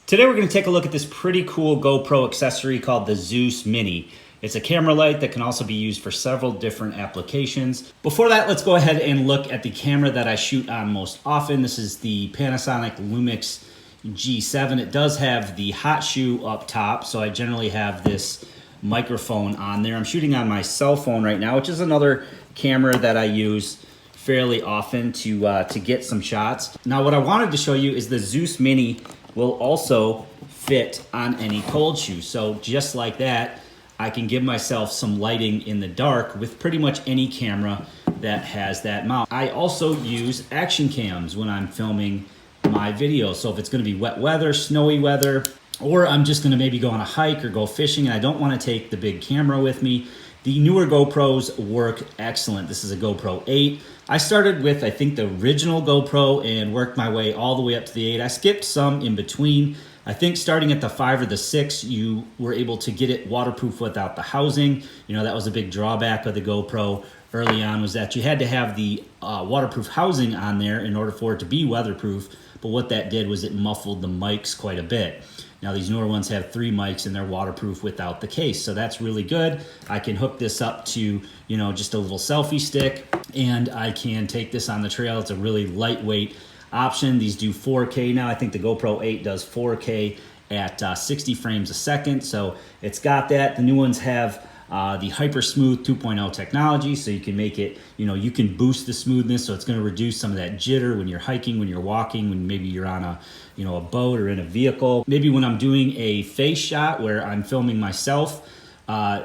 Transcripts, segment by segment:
Today we're going to take a look at this pretty cool GoPro accessory called the Zeus Mini. It's a camera light that can also be used for several different applications. Before that, let's go ahead and look at the camera that I shoot on most often. This is the Panasonic Lumix G7. It does have the hot shoe up top, so I generally have this microphone on there. I'm shooting on my cell phone right now, which is another camera that I use fairly often to get some shots. Now what I wanted to show you is the Zeus Mini will also fit on any cold shoe. So just like that, I can give myself some lighting in the dark with pretty much any camera that has that mount. I also use action cams when I'm filming my videos. So if it's gonna be wet weather, snowy weather, or I'm just gonna maybe go on a hike or go fishing and I don't wanna take the big camera with me, the newer GoPros work excellent. This is a GoPro 8. I started with, I think, the original GoPro and worked my way all the way up to the 8. I skipped some in between. I think starting at the 5 or the 6, you were able to get it waterproof without the housing. You know, that was a big drawback of the GoPro early on, was that you had to have the waterproof housing on there in order for it to be weatherproof. But what that did was it muffled the mics quite a bit. Now these newer ones have 3 mics and they're waterproof without the case. So that's really good. I can hook this up to, you know, just a little selfie stick and I can take this on the trail. It's a really lightweight option. These do 4K now. I think the GoPro 8 does 4K at 60 frames a second. So it's got that. The new ones have the Hyper Smooth 2.0 technology, so you can make it, you know, you can boost the smoothness, so it's going to reduce some of that jitter when you're hiking, when you're walking, when maybe you're on a, you know, a boat or in a vehicle. Maybe when I'm doing a face shot where I'm filming myself,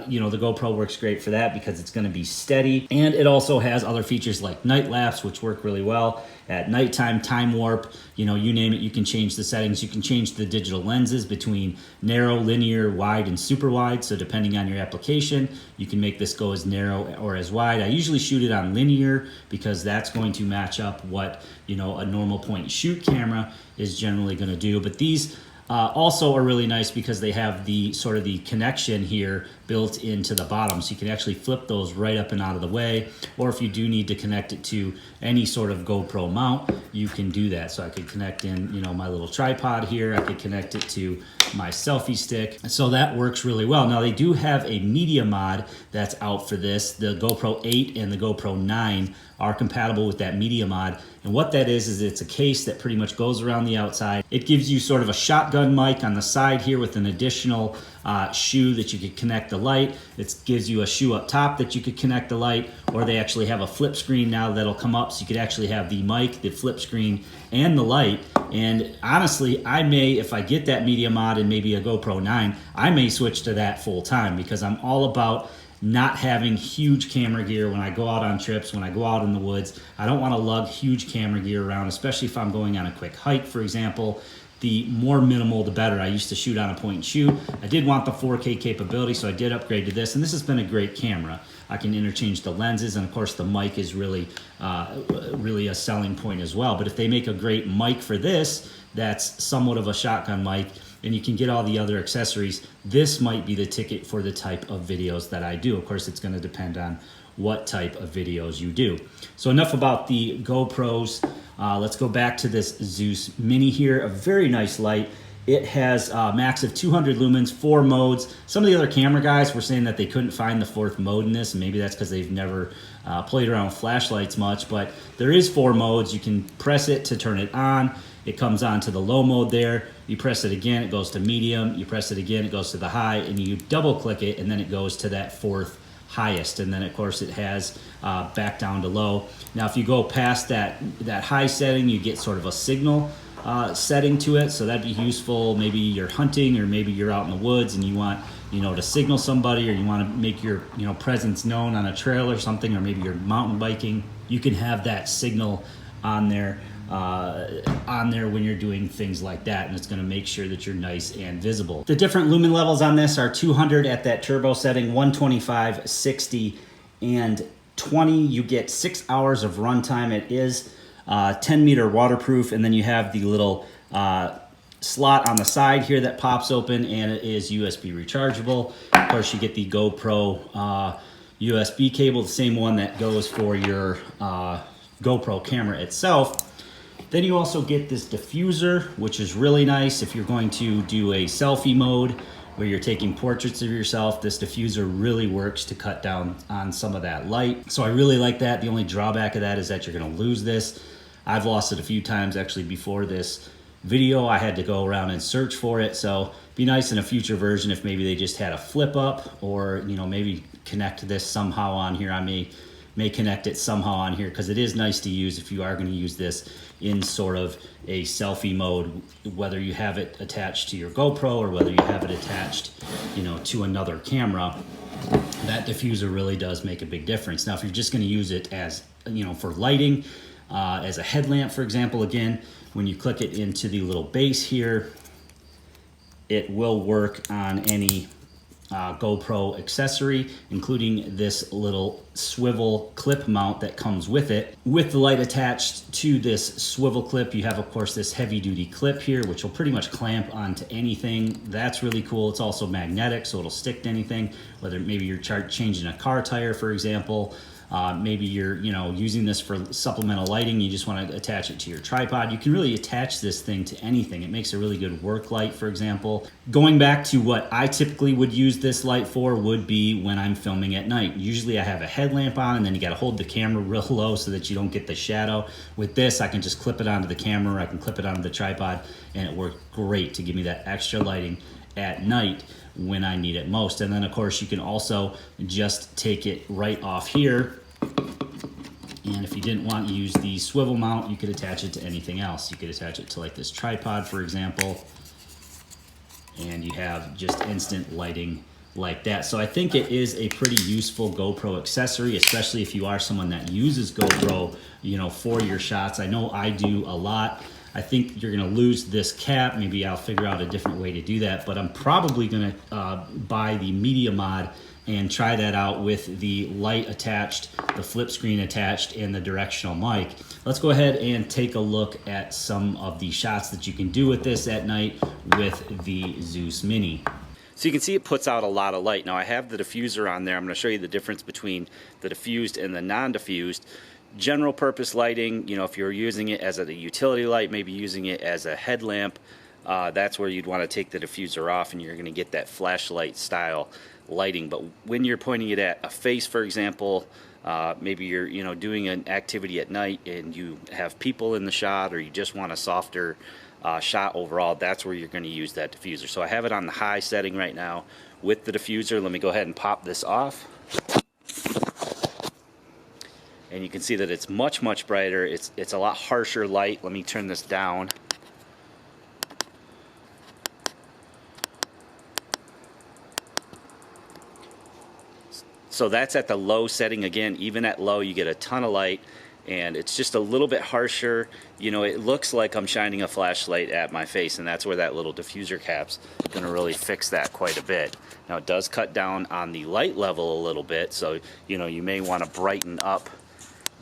you know, the GoPro works great for that because it's going to be steady. And it also has other features like night lapse, which work really well. At nighttime, time warp, you know, you name it, you can change the settings. You can change the digital lenses between narrow, linear, wide, and super wide. So depending on your application, you can make this go as narrow or as wide. I usually shoot it on linear because that's going to match up what, you know, a normal point and shoot camera is generally going to do. But these also are really nice because they have the sort of the connection here built into the bottom, so you can actually flip those right up and out of the way, or if you do need to connect it to any sort of GoPro mount, you can do that. So I could connect in, you know, my little tripod here, I could connect it to my selfie stick, so that works really well. Now they do have a media mod that's out for this. The GoPro 8 and the GoPro 9 are compatible with that media mod, and what that is it's a case that pretty much goes around the outside. It gives you sort of a shotgun mic on the side here with an additional shoe that you could connect the light. It gives you a shoe up top that you could connect the light, or they actually have a flip screen now that'll come up so you could actually have the mic, the flip screen, and the light. And honestly, I may, if I get that media mod and maybe a GoPro 9, I may switch to that full time because I'm all about not having huge camera gear when I go out on trips, when I go out in the woods. I don't want to lug huge camera gear around, especially if I'm going on a quick hike, for example. The more minimal, the better. I used to shoot on a point and shoot. I did want the 4K capability, so I did upgrade to this, and this has been a great camera. I can interchange the lenses, and of course the mic is really a selling point as well. But if they make a great mic for this, that's somewhat of a shotgun mic, and you can get all the other accessories, this might be the ticket for the type of videos that I do. Of course, it's going to depend on what type of videos you do. So enough about the GoPros. Let's go back to this Zeus Mini here, a very nice light. It has a max of 200 lumens, 4 modes. Some of the other camera guys were saying that they couldn't find the 4th mode in this, and maybe that's because they've never played around with flashlights much, but there is 4 modes. You can press it to turn it on. It comes on to the low mode there. You press it again, it goes to medium. You press it again, it goes to the high, and you double click it, and then it goes to that 4th highest, and then of course it has back down to low. Now if you go past that high setting, you get sort of a signal setting to it, so that'd be useful. Maybe you're hunting, or maybe you're out in the woods and you want, you know, to signal somebody, or you want to make your, you know, presence known on a trail or something, or maybe you're mountain biking. You can have that signal on there when you're doing things like that, and it's going to make sure that you're nice and visible. The different lumen levels on this are 200 at that turbo setting, 125, 60, and 20. You get 6 hours of runtime. It is 10 meter waterproof, and then you have the little slot on the side here that pops open, and it is USB rechargeable. Of course, you get the GoPro USB cable, the same one that goes for your GoPro camera itself. Then you also get this diffuser, which is really nice if you're going to do a selfie mode where you're taking portraits of yourself. This diffuser really works to cut down on some of that light. So I really like that. The only drawback of that is that you're gonna lose this. I've lost it a few times actually before this video. I had to go around and search for it. So it'd be nice in a future version if maybe they just had a flip up, or maybe connect this somehow on here. I may connect it somehow on here, because it is nice to use if you are going to use this in sort of a selfie mode, whether you have it attached to your GoPro or whether you have it attached to another camera. That diffuser really does make a big difference. Now if you're just going to use it as for lighting, as a headlamp for example, again, when you click it into the little base here, it will work on any GoPro accessory, including this little swivel clip mount that comes with it. With the light attached to this swivel clip, you have of course this heavy duty clip here, which will pretty much clamp onto anything. That's really cool. It's also magnetic, so it'll stick to anything, whether maybe you're changing a car tire, for example. Maybe you're using this for supplemental lighting, you just want to attach it to your tripod. You can really attach this thing to anything. It makes a really good work light, for example. Going back to what I typically would use this light for would be when I'm filming at night. Usually I have a headlamp on, and then you got to hold the camera real low so that you don't get the shadow. With this, I can just clip it onto the camera, I can clip it onto the tripod, and it works great to give me that extra lighting at night when I need it most. And then of course you can also just take it right off here, and if you didn't want to use the swivel mount, you could attach it to anything else. You could attach it to like this tripod, for example, and you have just instant lighting like that. So I think it is a pretty useful GoPro accessory, especially if you are someone that uses GoPro, for your shots. I know I do a lot. I think you're gonna lose this cap. Maybe I'll figure out a different way to do that, but I'm probably gonna buy the media mod and try that out with the light attached, the flip screen attached, and the directional mic. Let's go ahead and take a look at some of the shots that you can do with this at night with the Zeus Mini. So you can see it puts out a lot of light. Now I have the diffuser on there. I'm gonna show you the difference between the diffused and the non-diffused. General purpose lighting, if you're using it as a utility light, maybe using it as a headlamp, that's where you'd want to take the diffuser off, and you're going to get that flashlight style lighting. But when you're pointing it at a face, for example, maybe you're doing an activity at night and you have people in the shot, or you just want a softer shot overall, that's where you're going to use that diffuser. So I have it on the high setting right now with the diffuser. Let me go ahead and pop this off. And you can see that it's much brighter. It's a lot harsher light. Let me turn this down. So that's at the low setting. Again, even at low, you get a ton of light, and it's just a little bit harsher. It looks like I'm shining a flashlight at my face, and that's where that little diffuser cap's gonna really fix that quite a bit. Now it does cut down on the light level a little bit, so you may want to brighten up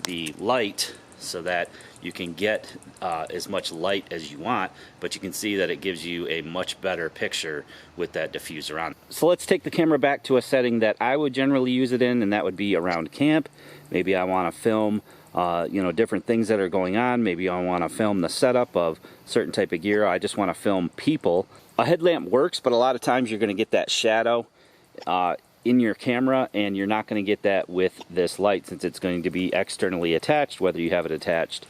the light so that you can get as much light as you want, but you can see that it gives you a much better picture with that diffuser on. So let's take the camera back to a setting that I would generally use it in, and that would be around camp. Maybe I want to film different things that are going on. Maybe I want to film the setup of certain type of gear. I just want to film people. A headlamp works, but a lot of times you're going to get that shadow in your camera, and you're not going to get that with this light, since it's going to be externally attached, whether you have it attached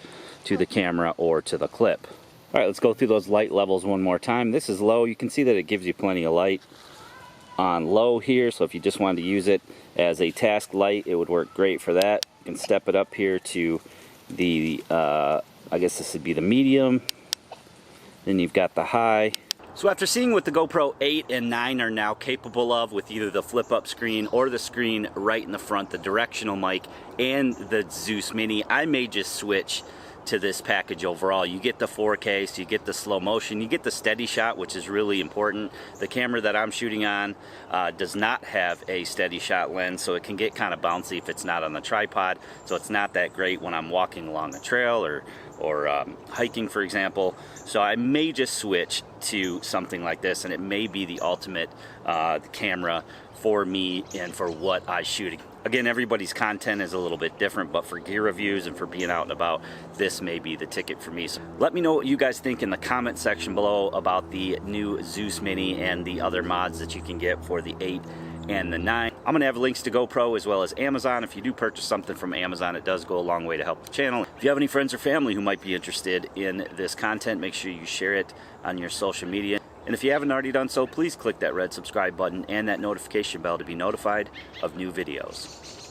to the camera or to the clip. All right, let's go through those light levels one more time. This is low. You can see that it gives you plenty of light on low here, so if you just wanted to use it as a task light, it would work great for that. You can step it up here to the I guess this would be the medium. Then you've got the high. So after seeing what the GoPro 8 and 9 are now capable of with either the flip-up screen or the screen right in the front, the directional mic, and the Zeus Mini, I may just switch to this package overall. You get the 4K, so you get the slow motion, you get the steady shot, which is really important. The camera that I'm shooting on does not have a steady shot lens, so it can get kind of bouncy if it's not on the tripod, so it's not that great when I'm walking along a trail or hiking, for example. So I may just switch to something like this, and it may be the ultimate camera for me and for what I shoot. Again, everybody's content is a little bit different, but for gear reviews and for being out and about, this may be the ticket for me. So let me know what you guys think in the comment section below about the new Zeus Mini and the other mods that you can get for the 8 and the 9. I'm gonna have links to GoPro as well as Amazon. If you do purchase something from Amazon, it does go a long way to help the channel. If you have any friends or family who might be interested in this content, make sure you share it on your social media. And if you haven't already done so, please click that red subscribe button and that notification bell to be notified of new videos.